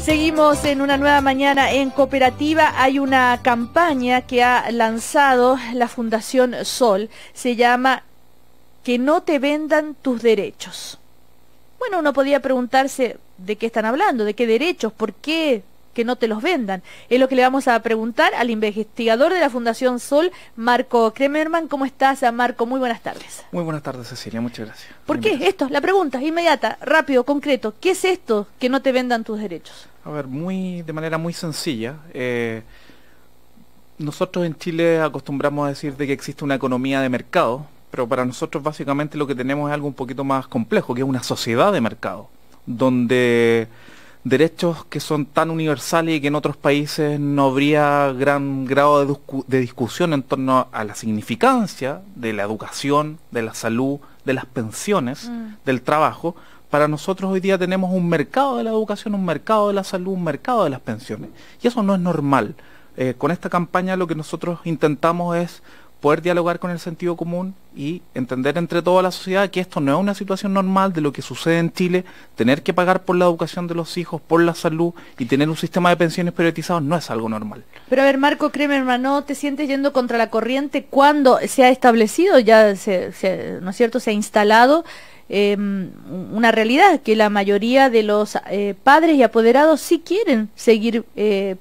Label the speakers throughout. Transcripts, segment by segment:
Speaker 1: Seguimos en una nueva mañana en Cooperativa. Hay una campaña que ha lanzado la Fundación Sol. Se llama Que no te vendan tus derechos. Bueno, uno podría preguntarse de qué están hablando, de qué derechos, por qué que no te los vendan. Es lo que le vamos a preguntar al investigador de la Fundación Sol, Marco Kremerman. ¿Cómo estás, Marco? Muy buenas tardes.
Speaker 2: Muy buenas tardes, Cecilia, muchas gracias.
Speaker 1: ¿Por qué? Esto, la pregunta inmediata, rápido, concreto. ¿Qué es esto que no te vendan tus derechos?
Speaker 2: A ver, de manera muy sencilla, nosotros en Chile acostumbramos a decir de que existe una economía de mercado, pero para nosotros básicamente lo que tenemos es algo un poquito más complejo, que es una sociedad de mercado, donde derechos que son tan universales y que en otros países no habría gran grado de discusión en torno a la significancia de la educación, de la salud, de las pensiones, del trabajo. Para nosotros hoy día tenemos un mercado de la educación, un mercado de la salud, un mercado de las pensiones. Y eso no es normal. Con esta campaña lo que nosotros intentamos es poder dialogar con el sentido común y entender entre toda la sociedad que esto no es una situación normal de lo que sucede en Chile. Tener que pagar por la educación de los hijos, por la salud y tener un sistema de pensiones priorizados no es algo normal.
Speaker 1: Pero a ver, Marco Kremerman, ¿no te sientes yendo contra la corriente cuando se ha establecido, ya ¿no es cierto?, se ha instalado una realidad que la mayoría de los padres y apoderados sí quieren seguir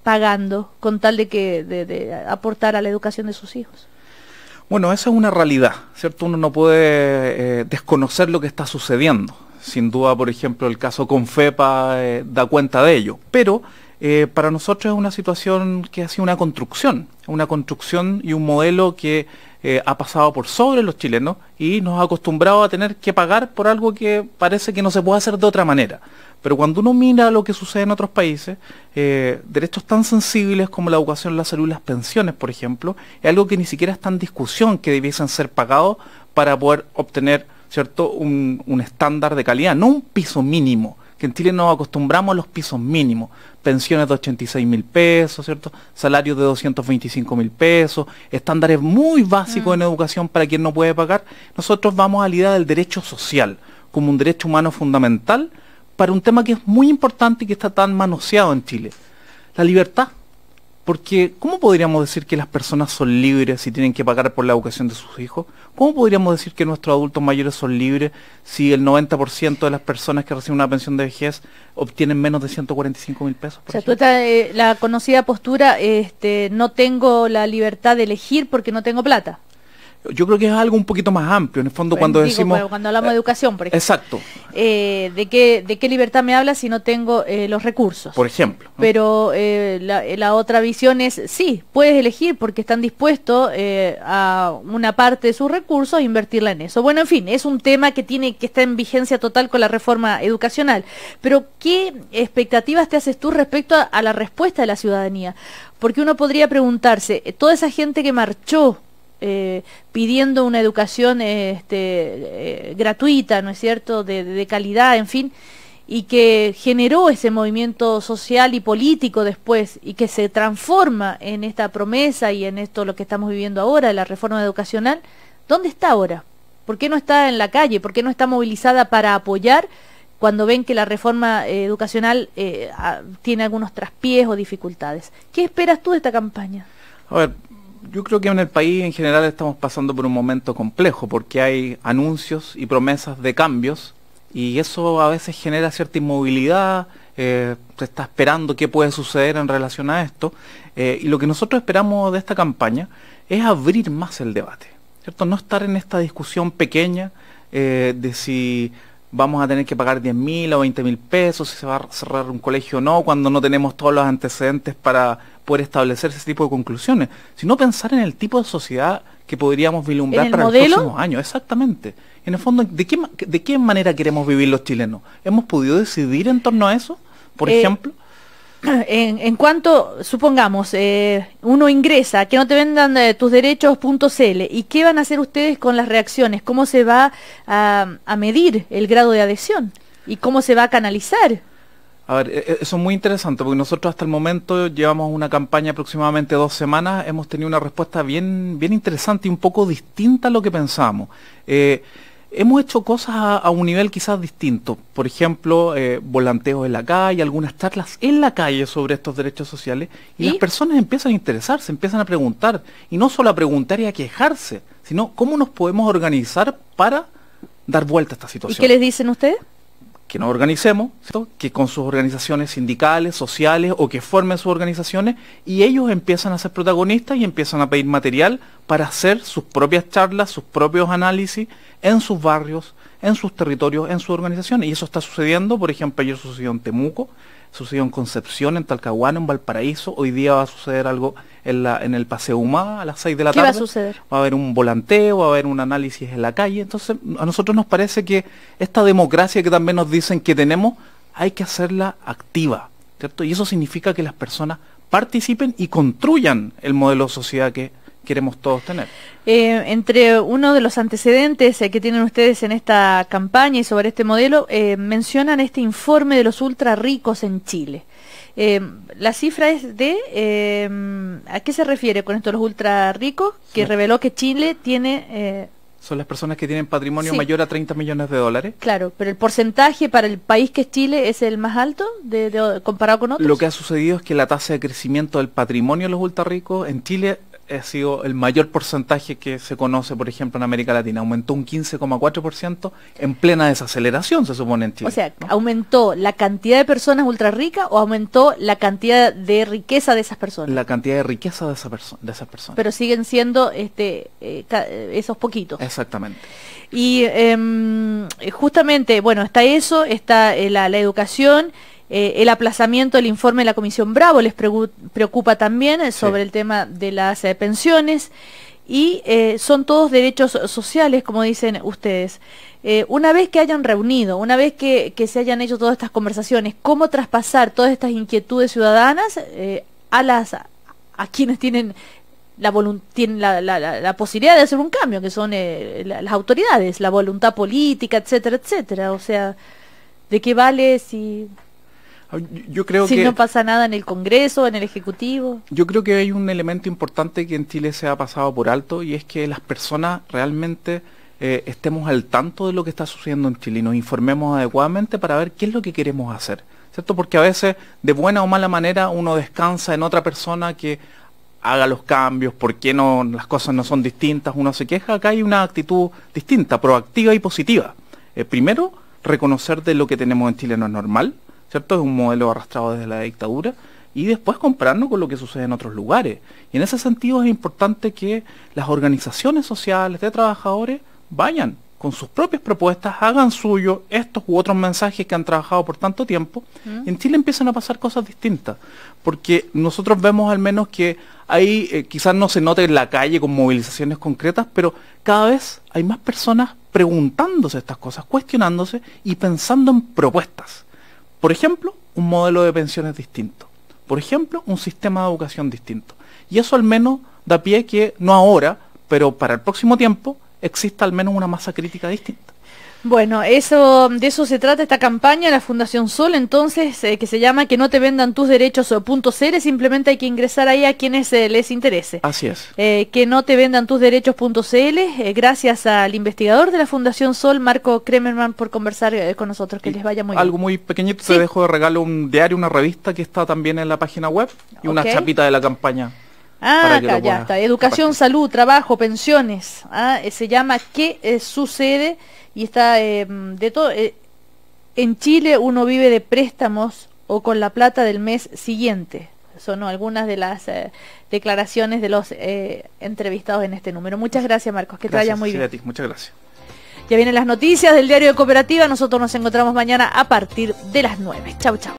Speaker 1: pagando con tal de aportar a la educación de sus hijos?
Speaker 2: Bueno, esa es una realidad, ¿cierto? Uno no puede desconocer lo que está sucediendo. Sin duda, por ejemplo, el caso Confepa da cuenta de ello. Pero para nosotros es una situación que ha sido una construcción y un modelo que ha pasado por sobre los chilenos y nos ha acostumbrado a tener que pagar por algo que parece que no se puede hacer de otra manera. Pero cuando uno mira lo que sucede en otros países, derechos tan sensibles como la educación, la salud y las pensiones, por ejemplo, es algo que ni siquiera está en discusión que debiesen ser pagados para poder obtener, ¿cierto?, un estándar de calidad, no un piso mínimo, que en Chile nos acostumbramos a los pisos mínimos, pensiones de 86.000 pesos, ¿cierto?, salarios de 225.000 pesos, estándares muy básicos en educación para quien no puede pagar. Nosotros vamos a la idea del derecho social como un derecho humano fundamental para un tema que es muy importante y que está tan manoseado en Chile, la libertad. Porque, ¿cómo podríamos decir que las personas son libres si tienen que pagar por la educación de sus hijos? ¿Cómo podríamos decir que nuestros adultos mayores son libres si el 90% de las personas que reciben una pensión de vejez obtienen menos de 145.000 pesos?
Speaker 1: O sea, tú estás, la conocida postura, no tengo la libertad de elegir porque no tengo plata.
Speaker 2: Yo creo que es algo un poquito más amplio, en el fondo, cuando decimos...
Speaker 1: Cuando hablamos de educación, por ejemplo.
Speaker 2: Exacto.
Speaker 1: ¿De qué libertad me habla si no tengo los recursos?
Speaker 2: Por ejemplo, ¿no?
Speaker 1: Pero la otra visión es, sí, puedes elegir porque están dispuestos a una parte de sus recursos a invertirla en eso. Bueno, en fin, es un tema que está en vigencia total con la reforma educacional. Pero, ¿qué expectativas te haces tú respecto a la respuesta de la ciudadanía? Porque uno podría preguntarse, toda esa gente que marchó pidiendo una educación gratuita, ¿no es cierto?, de calidad, en fin, y que generó ese movimiento social y político después, y que se transforma en esta promesa y en esto lo que estamos viviendo ahora, la reforma educacional. ¿Dónde está ahora? ¿Por qué no está en la calle? ¿Por qué no está movilizada para apoyar cuando ven que la reforma educacional tiene algunos traspiés o dificultades? ¿Qué esperas tú de esta campaña?
Speaker 2: A ver, yo creo que en el país en general estamos pasando por un momento complejo porque hay anuncios y promesas de cambios y eso a veces genera cierta inmovilidad, se está esperando qué puede suceder en relación a esto y lo que nosotros esperamos de esta campaña es abrir más el debate, ¿cierto? No estar en esta discusión pequeña de si vamos a tener que pagar 10.000 o 20.000 pesos, si se va a cerrar un colegio o no, cuando no tenemos todos los antecedentes para poder establecer ese tipo de conclusiones, sino pensar en el tipo de sociedad que podríamos vislumbrar para los próximos años. Exactamente. En el fondo, ¿de qué manera queremos vivir los chilenos? ¿Hemos podido decidir en torno a eso, por ejemplo?
Speaker 1: En cuanto, supongamos, uno ingresa, que no te vendan tus derechos.cl, ¿y qué van a hacer ustedes con las reacciones? ¿Cómo se va a medir el grado de adhesión? ¿Y cómo se va a canalizar?
Speaker 2: A ver, eso es muy interesante porque nosotros hasta el momento llevamos una campaña aproximadamente 2 semanas, hemos tenido una respuesta bien interesante y un poco distinta a lo que pensábamos. hemos hecho cosas a un nivel quizás distinto. Por ejemplo, volanteos en la calle, algunas charlas en la calle sobre estos derechos sociales, y las personas empiezan a interesarse, empiezan a preguntar, y no solo a preguntar y a quejarse, sino cómo nos podemos organizar para dar vuelta a esta situación.
Speaker 1: ¿Y qué les dicen ustedes?
Speaker 2: Que nos organicemos, ¿cierto? Que con sus organizaciones sindicales, sociales, o que formen sus organizaciones, y ellos empiezan a ser protagonistas y empiezan a pedir material para hacer sus propias charlas, sus propios análisis en sus barrios, en sus territorios, en sus organizaciones. Y eso está sucediendo. Por ejemplo, ayer sucedió en Temuco, sucedió en Concepción, en Talcahuano, en Valparaíso. Hoy día va a suceder algo en el Paseo Humá a las 6 de la tarde.
Speaker 1: ¿Qué va a suceder?
Speaker 2: Va a haber un volanteo, va a haber un análisis en la calle. Entonces, a nosotros nos parece que esta democracia que también nos dicen que tenemos, hay que hacerla activa, ¿cierto? Y eso significa que las personas participen y construyan el modelo de sociedad que queremos todos tener.
Speaker 1: Entre uno de los antecedentes que tienen ustedes en esta campaña y sobre este modelo, mencionan este informe de los ultra ricos en Chile. La cifra es de... ¿a qué se refiere con esto de los ultra ricos? Que reveló que Chile tiene...
Speaker 2: Son las personas que tienen patrimonio mayor a 30 millones de dólares.
Speaker 1: Claro, pero el porcentaje para el país que es Chile es el más alto comparado con otros.
Speaker 2: Lo que ha sucedido es que la tasa de crecimiento del patrimonio de los ultra ricos en Chile ha sido el mayor porcentaje que se conoce, por ejemplo, en América Latina. Aumentó un 15,4% en plena desaceleración, se supone, en Chile.
Speaker 1: O sea, ¿no? ¿Aumentó la cantidad de personas ultra ricas o aumentó la cantidad de riqueza de esas personas?
Speaker 2: La cantidad de riqueza de esas personas.
Speaker 1: Pero siguen siendo esos poquitos.
Speaker 2: Exactamente.
Speaker 1: Y justamente, bueno, está eso, está la educación. El aplazamiento del informe de la Comisión Bravo les preocupa también sobre el tema de las pensiones, y son todos derechos sociales, como dicen ustedes. Una vez que hayan reunido, una vez que se hayan hecho todas estas conversaciones, ¿cómo traspasar todas estas inquietudes ciudadanas a quienes tienen la posibilidad de hacer un cambio, que son las autoridades, la voluntad política, etcétera, etcétera? O sea, ¿de qué vale si no pasa nada en el Congreso, en el Ejecutivo?
Speaker 2: Yo creo que hay un elemento importante que en Chile se ha pasado por alto, y es que las personas realmente estemos al tanto de lo que está sucediendo en Chile y nos informemos adecuadamente para ver qué es lo que queremos hacer, ¿cierto? Porque a veces, de buena o mala manera, uno descansa en otra persona que haga los cambios, por qué no, las cosas no son distintas, uno se queja. Acá hay una actitud distinta, proactiva y positiva. Primero, reconocer de lo que tenemos en Chile no es normal, ¿cierto? Es un modelo arrastrado desde la dictadura, y después compararnos con lo que sucede en otros lugares. Y en ese sentido es importante que las organizaciones sociales de trabajadores vayan con sus propias propuestas, hagan suyo estos u otros mensajes que han trabajado por tanto tiempo, y en Chile empiezan a pasar cosas distintas, porque nosotros vemos al menos que ahí quizás no se note en la calle con movilizaciones concretas, pero cada vez hay más personas preguntándose estas cosas, cuestionándose y pensando en propuestas. Por ejemplo, un modelo de pensiones distinto. Por ejemplo, un sistema de educación distinto. Y eso al menos da pie que, no ahora, pero para el próximo tiempo, exista al menos una masa crítica distinta.
Speaker 1: Bueno, de eso se trata esta campaña, la Fundación Sol, entonces, que se llama Que no te vendan tus derechos.cl. Simplemente hay que ingresar ahí a quienes les interese.
Speaker 2: Así es.
Speaker 1: Que no te vendan tus derechos.cl. Gracias al investigador de la Fundación Sol, Marco Kremerman, por conversar con nosotros. Que les vaya muy bien.
Speaker 2: Algo muy pequeñito, te dejo de regalo un diario, una revista que está también en la página web, y una chapita de la campaña.
Speaker 1: Acá ya está. Educación, salud, trabajo, pensiones. Se llama ¿Qué sucede? Y está de todo. En Chile uno vive de préstamos o con la plata del mes siguiente. Son algunas de las declaraciones de los entrevistados en este número. Muchas gracias, Marcos. Que te vaya muy bien.
Speaker 2: A ti. Muchas gracias.
Speaker 1: Ya vienen las noticias del Diario de Cooperativa. Nosotros nos encontramos mañana a partir de las 9. Chau, chau.